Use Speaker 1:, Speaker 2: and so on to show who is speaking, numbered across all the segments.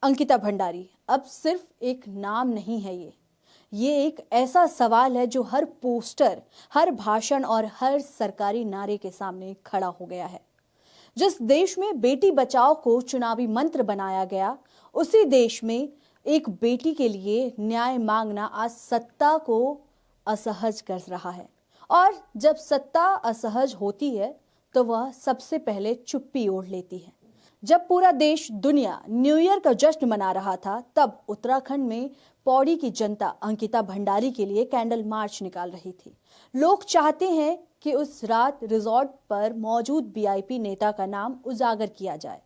Speaker 1: अंकिता भंडारी अब सिर्फ एक नाम नहीं है, ये एक ऐसा सवाल है जो हर पोस्टर, हर भाषण और हर सरकारी नारे के सामने खड़ा हो गया है। जिस देश में बेटी बचाओ को चुनावी मंत्र बनाया गया, उसी देश में एक बेटी के लिए न्याय मांगना आज सत्ता को असहज कर रहा है। और जब सत्ता असहज होती है तो वह सबसे पहले चुप्पी ओढ़ लेती है। जब पूरा देश, दुनिया न्यू ईयर का जश्न मना रहा था, तब उत्तराखंड में पौड़ी की जनता अंकिता भंडारी के लिए कैंडल मार्च निकाल रही थी। लोग चाहते हैं कि उस रात रिजॉर्ट पर मौजूद वीआईपी नेता का नाम उजागर किया जाए।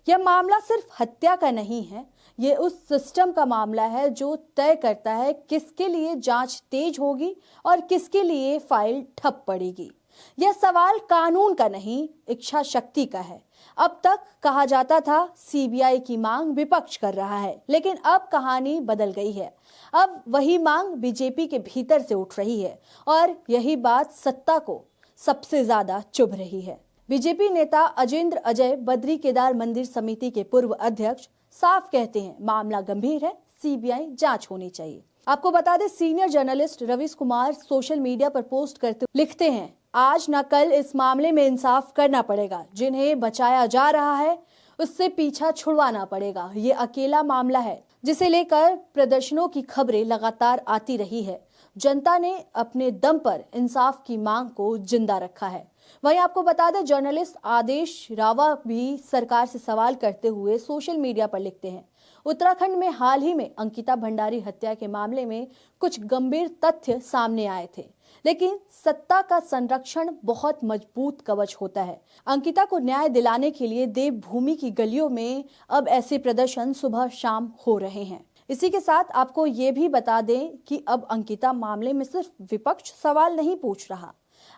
Speaker 1: यह मामला सिर्फ हत्या का नहीं है, ये उस सिस्टम का मामला है जो तय करता है किसके लिए जांच तेज होगी और किसके लिए फाइल ठप पड़ेगी। यह सवाल कानून का नहीं, इच्छा शक्ति का है। अब तक कहा जाता था सीबीआई की मांग विपक्ष कर रहा है, लेकिन अब कहानी बदल गई है। अब वही मांग बीजेपी के भीतर से उठ रही है और यही बात सत्ता को सबसे ज्यादा चुभ रही है। बीजेपी नेता अजेंद्र अजय, बद्री केदार मंदिर समिति के पूर्व अध्यक्ष, साफ कहते हैं मामला गंभीर है, सीबीआई जांच होनी चाहिए। आपको बता दें, senior journalist Ravish Kumar social media पर पोस्ट करते लिखते हैं, आज न कल इस मामले में इंसाफ करना पड़ेगा। जिन्हें बचाया जा रहा है उससे पीछा छुड़वाना पड़ेगा। ये अकेला मामला है जिसे लेकर प्रदर्शनों की खबरें लगातार आती रही है। जनता ने अपने दम पर इंसाफ की मांग को जिंदा रखा है। वहीं आपको बता दें, जर्नलिस्ट आदेश रावा भी सरकार से सवाल करते हुए सोशल मीडिया पर लिखते हैं, उत्तराखंड में हाल ही में अंकिता भंडारी हत्या के मामले में कुछ गंभीर तथ्य सामने आए थे, लेकिन सत्ता का संरक्षण बहुत मजबूत कवच होता है। अंकिता को न्याय दिलाने के लिए देवभूमि की गलियों में अब ऐसे प्रदर्शन सुबह शाम हो रहे हैं। इसी के साथ आपको ये भी बता दें कि अब अंकिता मामले में सिर्फ विपक्ष सवाल नहीं पूछ रहा,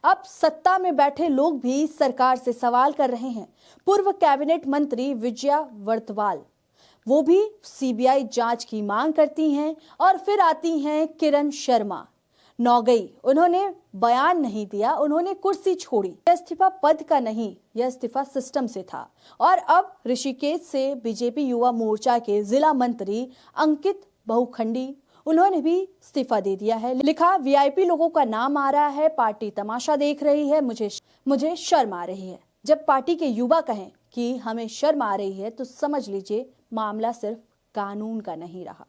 Speaker 1: अब सत्ता में बैठे लोग भी सरकार से सवाल कर रहे हैं। पूर्व कैबिनेट मंत्री विजया वर्तवाल, वो भी सीबीआई जांच की मांग करती हैं। और फिर आती हैं किरण शर्मा, नौगई, उन्होंने बयान नहीं दिया, उन्होंने कुर्सी छोड़ी। यह इस्तीफा पद का नहीं, यह इस्तीफा सिस्टम से था। और अब ऋषिकेश से बीजेपी युवा मोर्चा के जिला मंत्री अंकित बहुखंडी, उन्होंने भी इस्तीफा दे दिया है। लिखा, वीआईपी लोगों का नाम आ रहा है, पार्टी तमाशा देख रही है, मुझे शर्म आ रही है। जब पार्टी के युवा कहें कि हमें शर्म आ रही है तो समझ लीजिए मामला सिर्फ कानून का नहीं रहा।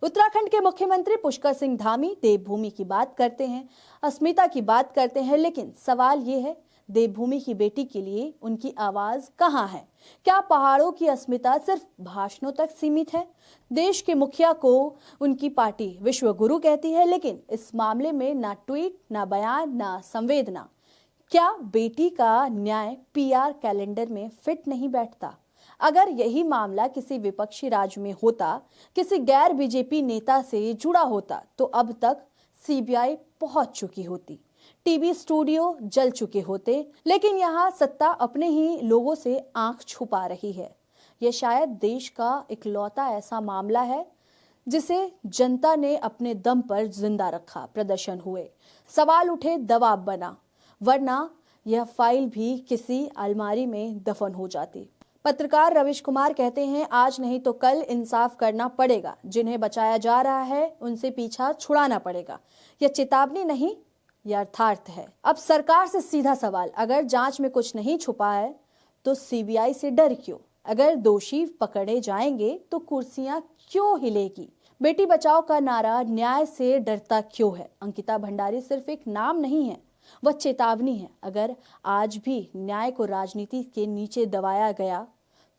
Speaker 1: उत्तराखंड के मुख्यमंत्री पुष्कर सिंह धामी देवभूमि की बात करते हैं, अस्मिता की बात करते हैं, लेकिन सवाल ये है, देवभूमि की बेटी के लिए उनकी आवाज कहां है? क्या पहाड़ों की अस्मिता सिर्फ भाषणों तक सीमित है? देश के मुखिया को उनकी पार्टी विश्व गुरु कहती है, लेकिन इस मामले में ना ट्वीट, ना बयान, ना संवेदना। क्या बेटी का न्याय पीआर कैलेंडर में फिट नहीं बैठता? अगर यही मामला किसी विपक्षी राज्य में होता, किसी गैर बीजेपी नेता से जुड़ा होता, तो अब तक सीबीआई पहुंच चुकी होती, टीवी स्टूडियो जल चुके होते। लेकिन यहाँ सत्ता अपने ही लोगों से आंख छुपा रही है। यह शायद देश का इकलौता ऐसा मामला है जिसे जनता ने अपने दम पर जिंदा रखा। प्रदर्शन हुए, सवाल उठे, दबाव बना, वरना यह फाइल भी किसी अलमारी में दफन हो जाती। पत्रकार रवीश कुमार कहते हैं, आज नहीं तो कल इंसाफ करना पड़ेगा। जिन्हें बचाया जा रहा है उनसे पीछा छुड़ाना पड़ेगा। यह चेतावनी नहीं, यह अर्थार्थ है। अब सरकार से सीधा सवाल, अगर जांच में कुछ नहीं छुपा है तो सीबीआई से डर क्यों? अगर दोषी पकड़े जाएंगे तो कुर्सियां क्यों हिलेगी? बेटी बचाओ का नारा न्याय से डरता क्यों है? अंकिता भंडारी सिर्फ एक नाम नहीं है, वह चेतावनी है। अगर आज भी न्याय को राजनीति के नीचे दबाया गया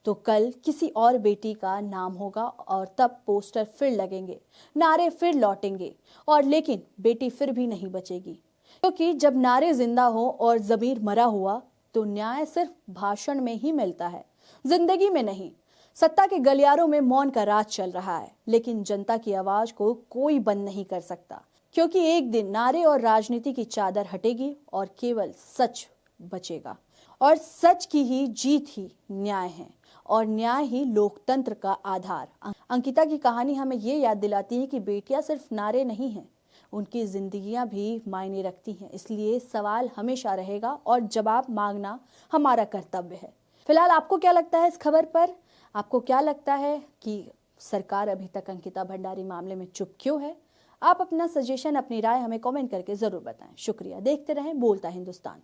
Speaker 1: तो कल किसी और बेटी का नाम होगा और तब पोस्टर फिर लगेंगे, नारे फिर लौटेंगे, और लेकिन बेटी फिर भी नहीं बचेगी। क्योंकि जब नारे जिंदा हो और जमीर मरा हुआ तो न्याय सिर्फ भाषण में ही मिलता है, जिंदगी में नहीं। सत्ता के गलियारों में मौन का राज चल रहा है, लेकिन जनता की आवाज को कोई बंद नहीं कर सकता, क्योंकि एक दिन नारे और राजनीति की चादर हटेगी और केवल सच बचेगा। और सच की ही जीत ही न्याय है, और न्याय ही लोकतंत्र का आधार। अंकिता की कहानी हमें ये याद दिलाती है कि बेटियां सिर्फ नारे नहीं हैं, उनकी जिंदगियां भी मायने रखती हैं। इसलिए सवाल हमेशा रहेगा और जवाब मांगना हमारा कर्तव्य है। फिलहाल आपको क्या लगता है इस खबर पर? आपको क्या लगता है कि सरकार अभी तक अंकिता भंडारी मामले में चुप क्यों है? आप अपना सजेशन, अपनी राय हमें कमेंट करके जरूर बताएं। शुक्रिया। देखते रहें बोलता हिंदुस्तान।